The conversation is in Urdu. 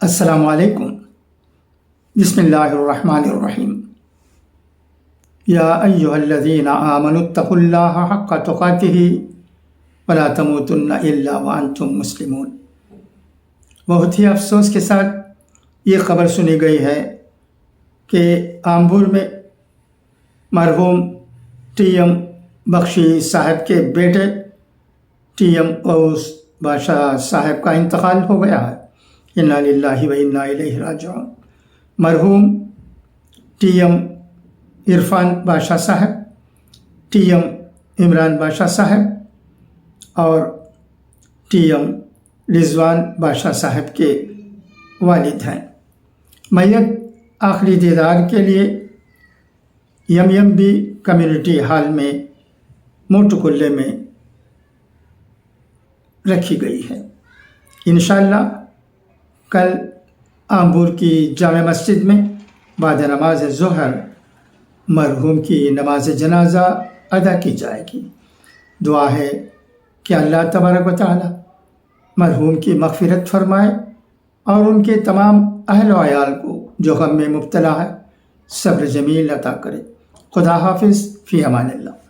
السلام علیکم۔ بسم اللہ الرحمن الرحیم۔ یا ایہا الذین آمنوا اتقوا اللہ حق تقاتہ ولا تموتن الا وانتم مسلمون۔ بہت ہی افسوس کے ساتھ یہ خبر سنی گئی ہے کہ آمبور میں مرحوم ٹی ایم بخشی صاحب کے بیٹے ٹی ایم اوس بادشاہ صاحب کا انتقال ہو گیا ہے۔ انا للہ و انا الیہ راجعون۔ مرحوم ٹی ایم عرفان بادشاہ صاحب، ٹی ایم عمران بادشاہ صاحب اور ٹی ایم رضوان بادشاہ صاحب کے والد ہیں۔ میت آخری دیدار کے لیے یم بی کمیونٹی ہال میں موٹو کلے میں رکھی گئی ہے۔ انشاءاللہ کل آمبور کی جامع مسجد میں بعد نماز ظہر مرحوم کی نماز جنازہ ادا کی جائے گی۔ دعا ہے کہ اللہ تبارک و تعالی مرحوم کی مغفرت فرمائے اور ان کے تمام اہل و عیال کو جو غم میں مبتلا ہے صبر جمیل عطا کرے۔ خدا حافظ، فی امان اللہ۔